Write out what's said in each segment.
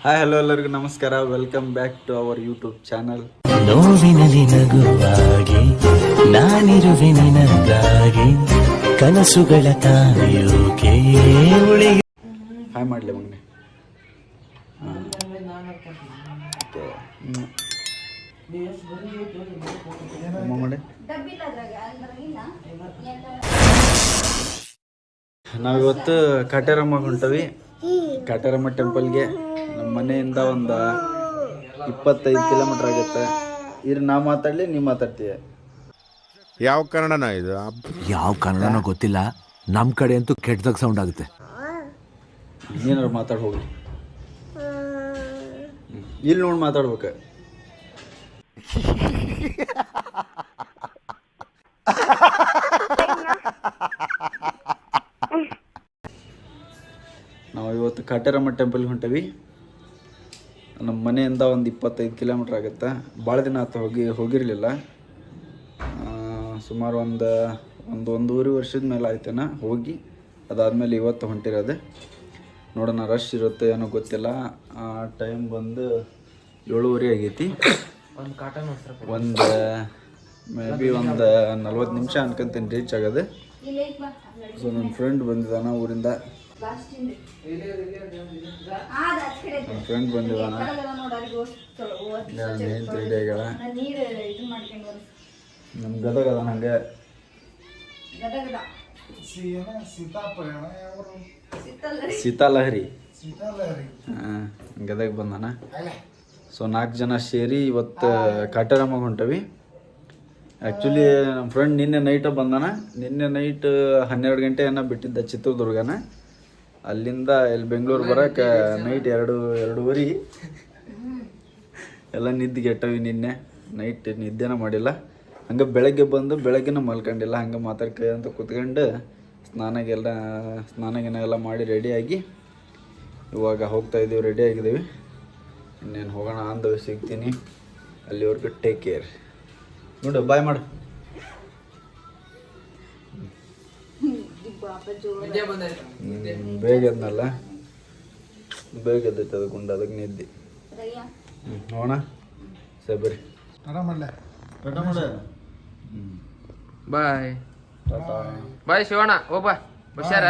Hi hello ಎಲ್ಲರಿಗೂ ನಮಸ್ಕಾರ. Welcome back to our YouTube channel. ನೋವಿನಲ್ಲಿ ನಗುವಾಗಿ ನಾನಿರುವೆ ನಿನಗಾಗಿ ಕನಸುಗಳ ತಾಯೋಕೆ ಉಳಿಯ ಹಾಯ್ ಮಾಡಲಿ ಮಗನೆ. ಮಾಡಿ ನಾವಿವತ್ತು ಕಾಟೇರಮ್ಮ ಹೊಂಟವಿ. ಕಾಟೇರಮ್ಮ ಟೆಂಪಲ್ಗೆ ನಮ್ಮ ಮನೆಯಿಂದ ಒಂದು 25 ಕಿಲೋಮೀಟ್ರ್ ಆಗುತ್ತೆ. ಇದ್ರ ನಾ ಮಾತಾಡಲಿ ನೀ ಮಾತಾಡ್ತೀಯ. ಯಾವ ಕನ್ನಡನ ಇದು? ಯಾವ ಕನ್ನಡನೋ ಗೊತ್ತಿಲ್ಲ, ನಮ್ಮ ಕಡೆ ಅಂತೂ ಕೆಟ್ಟದಾಗ ಸೌಂಡ್ ಆಗುತ್ತೆ. ಏನಾರು ಮಾತಾಡಿ ಹೋಗ್ಲಿ. ಇಲ್ಲಿ ನೋಡಿ ಮಾತಾಡ್ಬೇಕು. ನಾವು ಇವತ್ತು ಕಾಟೇರಮ್ಮ ಟೆಂಪಲ್ಗೆ ಹೊಂಟವಿ. ನಮ್ಮ ಮನೆಯಿಂದ ಒಂದು 25 ಕಿಲೋಮೀಟ್ರ್ ಆಗುತ್ತೆ. ಭಾಳ ದಿನ ಆಯ್ತು ಹೋಗಿರಲಿಲ್ಲ. ಸುಮಾರು ಒಂದೂವರೆ ವರ್ಷದ ಮೇಲೆ ಆಯ್ತೇನ ಹೋಗಿ. ಅದಾದಮೇಲೆ ಇವತ್ತು ಹೊಂಟಿರೋದೆ. ನೋಡೋಣ ರಶ್ ಇರುತ್ತೆ ಏನೋ ಗೊತ್ತಿಲ್ಲ. ಟೈಮ್ ಬಂದು 7:30 ಆಗೈತಿ. ಮೇ ಬಿ ಒಂದು 40 ನಿಮಿಷ ಅನ್ಕೊಂತೀನಿ ರೀಚ್ ಆಗೋದು. ಸೊ ನನ್ನ ಫ್ರೆಂಡ್ ಬಂದಿದ್ದಾನ ಊರಿಂದ. ನನ್ನ ಫ್ರೆಂಡ್ ಬಂದಿದ್ದಾನ. ರೆಡಿ ಆಗ್ಯಾಳ. ನಮ್ಮ ಗದಗ ಅದ ಹಂಗೆ. ಸೀತಾಲಹರಿ ಗದಗ ಬಂದಾನ. ಸೊ 4 ಜನ ಸೇರಿ ಇವತ್ತು ಕಾಟೇರಮ್ಮಗೆ ಹೊಂಟವಿ. ಆ್ಯಕ್ಚುಲಿ ನಮ್ಮ ಫ್ರೆಂಡ್ ನಿನ್ನೆ ನೈಟ ಬಂದಾನ. ನಿನ್ನೆ ನೈಟ್ 12 ಗಂಟೆ ಏನೋ ಬಿಟ್ಟಿದ್ದ ಚಿತ್ರದುರ್ಗನ. ಅಲ್ಲಿಂದ ಇಲ್ಲಿ ಬೆಂಗಳೂರು ಬರೋಕೆ ನೈಟ್ 2:30 ಎಲ್ಲ ನಿದ್ದೆಗೆಟ್ಟವಿ. ನಿನ್ನೆ ನೈಟ್ ನಿದ್ದೆನ ಮಾಡಿಲ್ಲ. ಹಂಗೆ ಬೆಳಗ್ಗೆ ಬಂದು ಬೆಳಗ್ಗೆನೂ ಮಲ್ಕೊಂಡಿಲ್ಲ. ಹಂಗೆ ಮಾತಾಡ್ಕೈ ಅಂತ ಕೂತ್ಕೊಂಡು ಸ್ನಾನಗೇನೆಲ್ಲ ಮಾಡಿ ರೆಡಿಯಾಗಿ ಇವಾಗ ಹೋಗ್ತಾಯಿದ್ದೀವಿ. ರೆಡಿ ಆಗಿದ್ದೀವಿ. ಇನ್ನೇನು ಹೋಗೋಣ ಅಂದವಿ. ಸಿಗ್ತೀನಿ. ಅಲ್ಲಿವರೆಗೂ ಟೇಕ್ ಕೇರ್. ನೋಡು ಬಾಯ್ ಮಾಡು. ಬೇಗ ಎದ್ನಲ್ಲ, ಬೇಗ ಎದ್ದೈತೆ ಅದು ಗುಂಡ. ಅದಕ್ಕೆ ನಿದ್ದೆ. ನೋಡೋಣ ಸರಿ ಬಾಯ್ ಬಾಯ್ ಶಿವಣ್ಣ. ಹೋಗ್ಬ ಹುಷಾರ.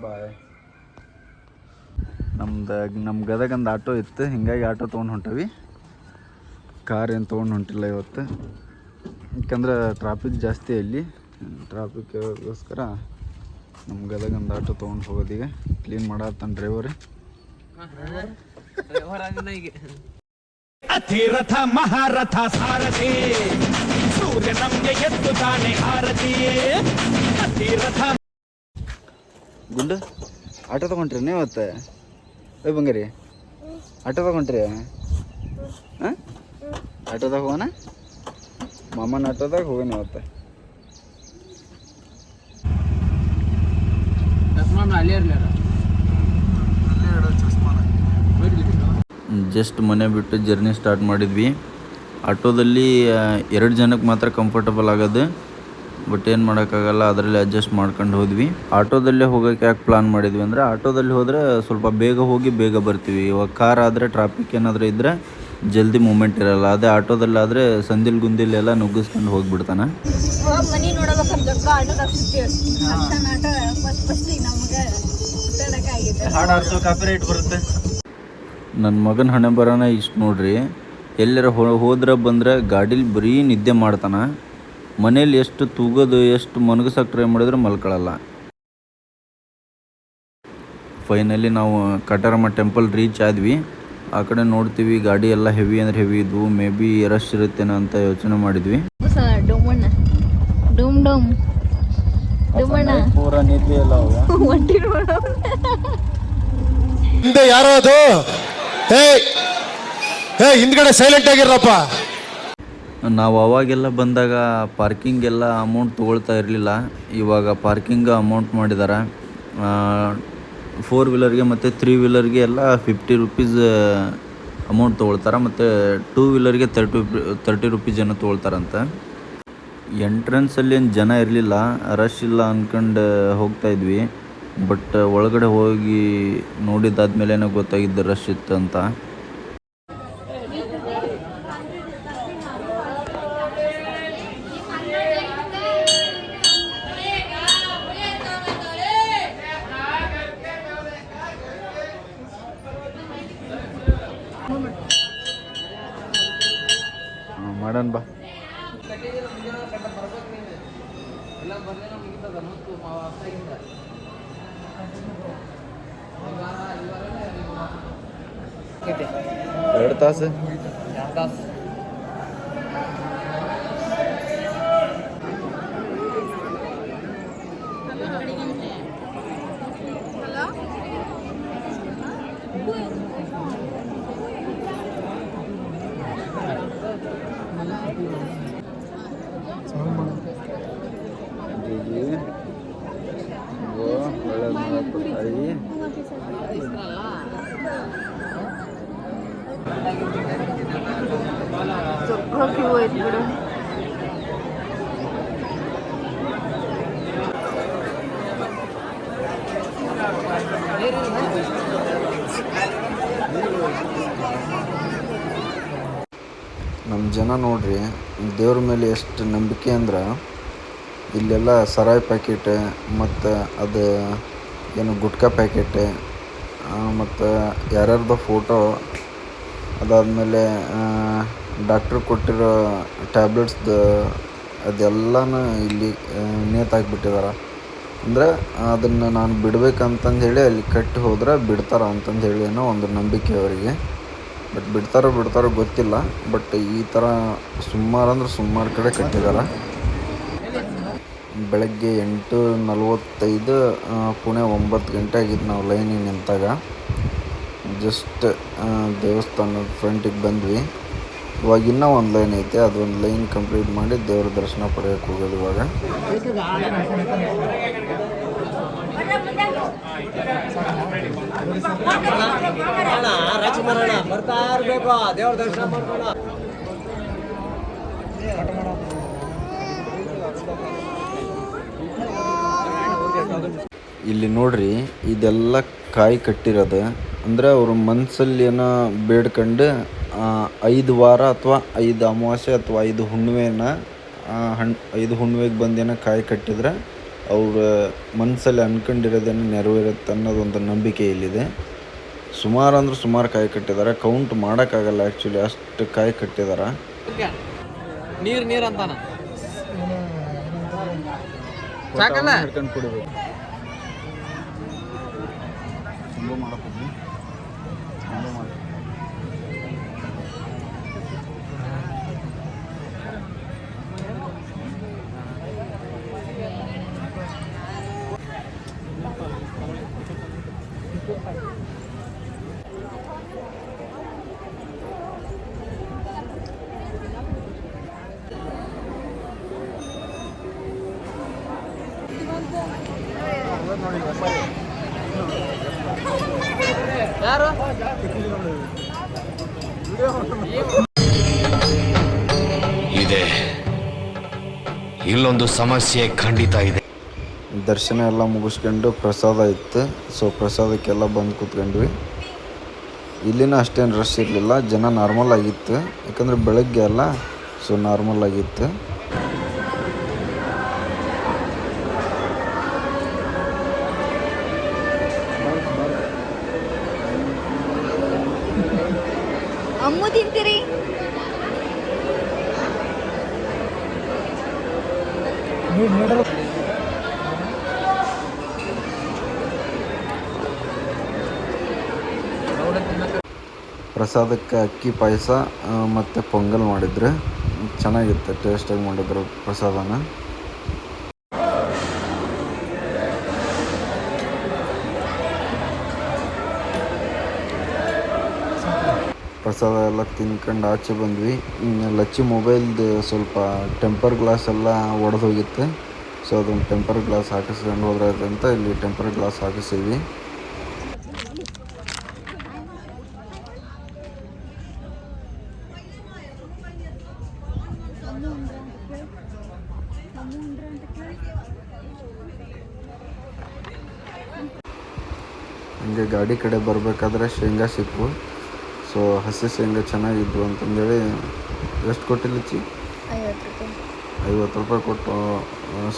ಬಾಯ್. ನಮ್ಮ ಗದಗಂದು ಆಟೋ ಇತ್ತು. ಹಿಂಗಾಗಿ ಆಟೋ ತೊಗೊಂಡು ಹೊಂಟವಿ. ಕಾರ್ ಏನು ತೊಗೊಂಡು ಹೊಂಟಿಲ್ಲ ಇವತ್ತು. ಯಾಕಂದ್ರೆ ಟ್ರಾಫಿಕ್ ಜಾಸ್ತಿ ಇಲ್ಲಿ. ಟ್ರಾಫಿಕ್ಗೋಸ್ಕರ ನಮ್ಮ ಗದಗಂದು ಆಟೋ ತೊಗೊಂಡು ಹೋಗೋದೀಗ. Clean ಮಾಡತ್ತಾನ driver. ಅತಿರಥ ಮಹಾರಥ ಸಾರಥಿ ಸೂರ್ಯ ನಮ್ಗೆ ಎದ್ದು ತಾನೆ ಆರತಿಯೇ ಅತಿರಥ. ಗುಂಡು ಆಟೋ ತೊಗೊಂಡ್ರಿ ಇವತ್ತು? ಓಯ್ ಬಂಗಾರಿ ಆಟೋ ತೊಗೊಂಡ್ರಿ? ಹಾಂ ಆಟೋದಾಗ ಹೋಗೋಣ. ಮಾಮನ ಆಟೋದಾಗ ಹೋಗೋಣ ಇವತ್ತು. ಜಸ್ಟ್ ಮನೆ ಬಿಟ್ಟು ಜರ್ನಿ ಸ್ಟಾರ್ಟ್ ಮಾಡಿದ್ವಿ. ಆಟೋದಲ್ಲಿ 2 ಜನಕ್ಕೆ ಮಾತ್ರ ಕಂಫರ್ಟಬಲ್ ಆಗೋದು. ಬಟ್ ಏನು ಮಾಡೋಕ್ಕಾಗಲ್ಲ, ಅದರಲ್ಲಿ ಅಡ್ಜಸ್ಟ್ ಮಾಡ್ಕೊಂಡು ಹೋದ್ವಿ. ಆಟೋದಲ್ಲೇ ಹೋಗೋಕ್ಕೆ ಯಾಕೆ ಪ್ಲಾನ್ ಮಾಡಿದ್ವಿ ಅಂದರೆ, ಆಟೋದಲ್ಲಿ ಹೋದರೆ ಸ್ವಲ್ಪ ಬೇಗ ಹೋಗಿ ಬೇಗ ಬರ್ತೀವಿ. ಇವಾಗ ಕಾರ್ ಆದರೆ ಟ್ರಾಫಿಕ್ ಏನಾದರೂ ಇದ್ದರೆ ಜಲ್ದಿ ಮೂಮೆಂಟ್ ಇರಲ್ಲ. ಅದೇ ಆಟೋದಲ್ಲಾದರೆ ಸಂದಿಲ್ ಗುಂದಿಲ್ ಎಲ್ಲ ನುಗ್ಗಿಸ್ಕೊಂಡು ಹೋಗಿಬಿಡ್ತಾನೆ. ನನ್ನ ಮಗನ ಹಣೆ ಬರೋಣ ಇಷ್ಟು ನೋಡ್ರಿ. ಎಲ್ಲರ ಹೋದ್ರೆ ಬಂದರೆ ಗಾಡೀಲಿ ಬರೀ ನಿದ್ದೆ ಮಾಡ್ತಾನೆ. ಮನೇಲಿ ಎಷ್ಟು ತೂಗೋದು ಎಷ್ಟು ಮನಗಸಕ್ಕೆ ಟ್ರೈ ಮಾಡಿದ್ರೆ ಮಲ್ಕೊಳ್ಳಲ್ಲ. ಫೈನಲಿ ನಾವು ಕಾಟೇರಮ್ಮ ಟೆಂಪಲ್ ರೀಚ್ ಆದ್ವಿ. ಆ ಕಡೆ ನೋಡ್ತೀವಿ ಗಾಡಿ ಎಲ್ಲ ಹೆವಿ ಅಂದರೆ ಹೆವಿ ಇದ್ವು. ಮೇ ಬಿ ರಶ್ ಇರುತ್ತೇನೋ ಅಂತ ಯೋಚನೆ ಮಾಡಿದ್ವಿ. ಪೂರ ನಿದ್ದೆ ಎಲ್ಲ ಹಿಂದೆ ಯಾರೋ ಅದು ಹಿಂದ್ಗಡೆ ಸೈಲೆಂಟ್ ಆಗಿರಪ್ಪ. ನಾವು ಅವಾಗೆಲ್ಲ ಬಂದಾಗ ಪಾರ್ಕಿಂಗ್ ಎಲ್ಲ ಅಮೌಂಟ್ ತೊಗೊಳ್ತಾ ಇರಲಿಲ್ಲ. ಇವಾಗ ಪಾರ್ಕಿಂಗ್ ಅಮೌಂಟ್ ಮಾಡಿದ್ದಾರೆ. 4 ವೀಲರ್ಗೆ ಮತ್ತು 3 ವೀಲರ್ಗೆ ಎಲ್ಲ 50 ರುಪೀಸ್ ಅಮೌಂಟ್ ತೊಗೊಳ್ತಾರೆ. ಮತ್ತು 2 ವೀಲರ್ಗೆ 30 ರುಪೀಸ್ ಏನೋ ತೊಗೊಳ್ತಾರಂತೆ. ಎಂಟ್ರೆನ್ಸಲ್ಲಿ ಏನು ಜನ ಇರಲಿಲ್ಲ, ರಶ್ ಇಲ್ಲ ಅಂದ್ಕೊಂಡು ಹೋಗ್ತಾಯಿದ್ವಿ. ಬಟ್ ಒಳಗಡೆ ಹೋಗಿ ನೋಡಿದ್ದಾದ್ಮೇಲೆ ಗೊತ್ತಾಗಿದ್ದು ರಶ್ ಇತ್ತು ಅಂತ. ಮಾಡೋಣ ಬಾ. ಎರಡು ತಾಸು ನಮ್ಮ ಜನ ನೋಡ್ರಿ ದೇವ್ರ ಮೇಲೆ ಎಷ್ಟು ನಂಬಿಕೆ ಅಂದ್ರೆ ಇಲ್ಲೆಲ್ಲ ಸರಾಯಿ ಪ್ಯಾಕೆಟ್ ಮತ್ತು ಅದು ಏನು ಗುಟ್ಕಾ ಪ್ಯಾಕೆಟ್ ಮತ್ತು ಯಾರ್ಯಾರ್ದೋ ಫೋಟೋ, ಅದಾದಮೇಲೆ ಡಾಕ್ಟ್ರು ಕೊಟ್ಟಿರೋ ಟ್ಯಾಬ್ಲೆಟ್ಸ್ದು ಅದೆಲ್ಲನೂ ಇಲ್ಲಿ ನೇತಾಕಿಬಿಟ್ಟಿದ್ದಾರೆ. ಅಂದರೆ ಅದನ್ನು ನಾನು ಬಿಡ್ಬೇಕಂತಂದು ಹೇಳಿ ಅಲ್ಲಿ ಕಟ್ಟಿ ಹೋದ್ರೆ ಬಿಡ್ತಾರೆ ಅಂತಂದು ಏನೋ ಒಂದು ನಂಬಿಕೆ ಅವರಿಗೆ. ಬಟ್ ಬಿಡ್ತಾರೋ ಗೊತ್ತಿಲ್ಲ. ಬಟ್ ಈ ಥರ ಸುಮಾರು ಕಡೆ ಕಟ್ಟಿದ್ದಾರೆ. ಬೆಳಗ್ಗೆ 8:45 ಪುಣೆ 9 ಗಂಟೆ ಆಗಿದ್ದು ನಾವು ಲೈನಿಗೆ ನಿಂತಾಗ. ಜಸ್ಟ್ ದೇವಸ್ಥಾನದ ಫ್ರಂಟಿಗೆ ಬಂದ್ವಿ. ಇವಾಗ ಇನ್ನೂ ಒಂದು ಲೈನ್ ಐತೆ, ಅದೊಂದು ಲೈನ್ ಕಂಪ್ಲೀಟ್ ಮಾಡಿ ದೇವ್ರ ದರ್ಶನ ಪಡೆಯೋಕ್ಕೆ ಹೋಗೋದು ಇವಾಗ. ದೇವ್ರ ದರ್ಶನ ಮಾಡ್ಕೊಳ್ಳ. ಇಲ್ಲಿ ನೋಡ್ರಿ, ಇದೆಲ್ಲ ಕಾಯಿ ಕಟ್ಟಿರೋದು. ಅಂದರೆ ಅವರು ಮನಸ್ಸಲ್ಲಿ ಏನೋ ಬೇಡ್ಕೊಂಡು 5 ವಾರ ಅಥವಾ 5 ಅಮಾವಾಸ್ಯೆ ಅಥವಾ 5 ಹುಣ್ಣಿಮೆನ 5 ಹುಣ್ಣಿಮೆಗೆ ಬಂದೇನೋ ಕಾಯಿ ಕಟ್ಟಿದ್ರೆ ಅವ್ರ ಮನಸ್ಸಲ್ಲಿ ಅನ್ಕೊಂಡಿರೋದೇನೋ ನೆರವೇರುತ್ತೆ ಅನ್ನೋದೊಂದು ನಂಬಿಕೆ ಇಲ್ಲಿದೆ. ಸುಮಾರು ಕಾಯಿ ಕಟ್ಟಿದ್ದಾರೆ. ಕೌಂಟ್ ಮಾಡೋಕ್ಕಾಗಲ್ಲ ಆ್ಯಕ್ಚುಲಿ, ಅಷ್ಟು ಕಾಯಿ ಕಟ್ಟಿದ್ದಾರೆ. ನೀರು ಅಂತಾನ ಸಾಕಲ್ಲ ಹಿಡ್ಕೊಂಡು ಕುಡಿಬೇಕು. ಯಾರು ಇದೆ, ಇಲ್ಲೊಂದು ಸಮಸ್ಯೆ ಖಂಡಿತ ಇದೆ. ದರ್ಶನ ಎಲ್ಲ ಮುಗಿಸ್ಕೊಂಡು ಪ್ರಸಾದ ಇತ್ತು. ಸೊ ಪ್ರಸಾದಕ್ಕೆಲ್ಲ ಬಂದು ಕೂತ್ಕೊಂಡ್ವಿ. ಇಲ್ಲಿನ ಅಷ್ಟೇನು ರಶ್ ಇರಲಿಲ್ಲ, ಜನ ನಾರ್ಮಲ್ ಆಗಿತ್ತು. ಯಾಕಂದರೆ ಬೆಳಗ್ಗೆ ಅಲ್ಲ, ಸೊ ನಾರ್ಮಲ್ ಆಗಿತ್ತು. ಅಮ್ಮು ತಿಂತೀರಿ? ಪ್ರಸಾದಕ್ಕೆ ಅಕ್ಕಿ ಪಾಯಸ ಮತ್ತು ಪೊಂಗಲ್ ಮಾಡಿದ್ರು. ಚೆನ್ನಾಗಿತ್ತು, ಟೇಸ್ಟಾಗಿ ಮಾಡಿದ್ರು ಪ್ರಸಾದನ. ಪ್ರಸಾದ ಎಲ್ಲ ತಿನ್ಕೊಂಡು ಆಚೆ ಬಂದ್ವಿ. ಲಚ್ಚಿ ಮೊಬೈಲ್ದು ಸ್ವಲ್ಪ ಟೆಂಪರ್ ಗ್ಲಾಸ್ ಎಲ್ಲ ಒಡೆದು ಹೋಗಿತ್ತು. ಸೊ ಅದೊಂದು ಟೆಂಪರ್ ಗ್ಲಾಸ್ ಹಾಕಿಸ್ಕೊಂಡು ಹೋದ್ರೆ ಅಂತ ಇಲ್ಲಿ ಟೆಂಪರ್ ಗ್ಲಾಸ್ ಹಾಕಿಸಿದ್ವಿ. ಹಂಗೆ ಗಾಡಿ ಕಡೆ ಬರಬೇಕಾದ್ರೆ ಶೇಂಗಾ ಸಿಕ್ವು. ಸೊ ಹಸಿ ಶೇಂಗಾ ಚೆನ್ನಾಗಿದ್ವು ಅಂತಂದೇಳಿ ಎಷ್ಟು ಕೊಟ್ಟಿಲ್ಲ ಚಿ 50 ರೂಪಾಯಿ ಕೊಟ್ಟು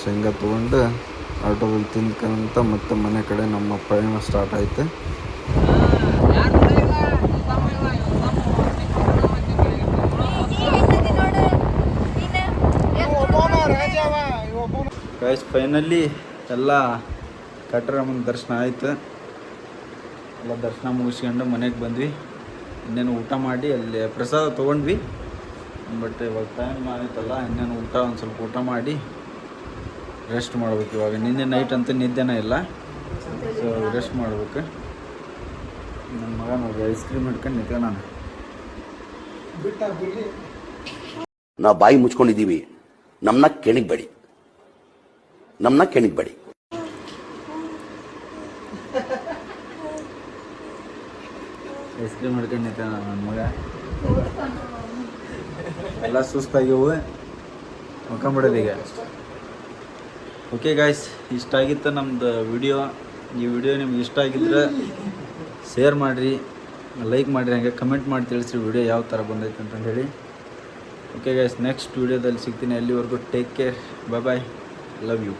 ಶೇಂಗಾ ತೊಗೊಂಡು ಆಟೋದಲ್ಲಿ ತಿನ್ಕೊಂತ ಮತ್ತೆ ಮನೆ ಕಡೆ ನಮ್ಮ ಪಯಣ ಸ್ಟಾರ್ಟ್ ಆಯ್ತು. ಗೈಸ್ ಫೈನಲಿ ಎಲ್ಲ ಕಟ್ರಮ್ಮನ ದರ್ಶನ ಆಯ್ತು. ಎಲ್ಲ ದರ್ಶನ ಮುಗಿಸ್ಕೊಂಡು ಮನೆಗೆ ಬಂದ್ವಿ. ಇನ್ನೇನು ಊಟ ಮಾಡಿ ಅಲ್ಲಿ ಪ್ರಸಾದ ತೊಗೊಂಡ್ವಿ. ಬಟ್ ಇವಾಗ ಟೈಮ್ ಆಯ್ತಲ್ಲ, ಇನ್ನೇನು ಊಟ ಒಂದು ಸ್ವಲ್ಪ ಊಟ ಮಾಡಿ ರೆಸ್ಟ್ ಮಾಡ್ಬೇಕು. ಇವಾಗ ನಿನ್ನೆ ನೈಟ್ ಅಂತೂ ನಿದ್ದೆನೇ ಇಲ್ಲ. ಸೊ ರೆಸ್ಟ್ ಮಾಡ್ಬೇಕು. ನನ್ನ ಮಗ ನೋಡಿ ಐಸ್ ಕ್ರೀಮ್ ಹಿಡ್ಕೊಂಡು ನಿಂತೆ. ನಾನು ನಾವು ಬಾಯಿ ಮುಚ್ಕೊಂಡಿದ್ದೀವಿ, ನಮ್ಮನ್ನ ಕೆಣಿಗ್ಬೇಡಿ. ಐಸ್ ಕ್ರೀಮ್ ಹಿಡ್ಕೊಂಡು ನಿಂತೆ ನನ್ನ ಮಗ. ಎಲ್ಲ ಸುಸ್ತಾಗಿವು, ಮಲ್ಕೊಂಬಿಡೋದು ಈಗ. ಓಕೆ ಗಾಯ್ಸ್, ಇಷ್ಟ ಆಗಿತ್ತು ನಮ್ಮದು ವಿಡಿಯೋ. ಈ ವಿಡಿಯೋ ನಿಮ್ಗೆ ಇಷ್ಟ ಆಗಿದ್ರೆ ಶೇರ್ ಮಾಡಿರಿ, ಲೈಕ್ ಮಾಡಿರಿ, ಹಾಗೆ ಕಮೆಂಟ್ ಮಾಡಿ ತಿಳಿಸ್ರಿ ವಿಡಿಯೋ ಯಾವ ಥರ ಬಂದೈತೆ ಅಂತಂದೇಳಿ. ಓಕೆ ಗಾಯ್ಸ್, ನೆಕ್ಸ್ಟ್ ವಿಡಿಯೋದಲ್ಲಿ ಸಿಗ್ತೀನಿ. ಅಲ್ಲಿವರೆಗೂ take care, bye, love you.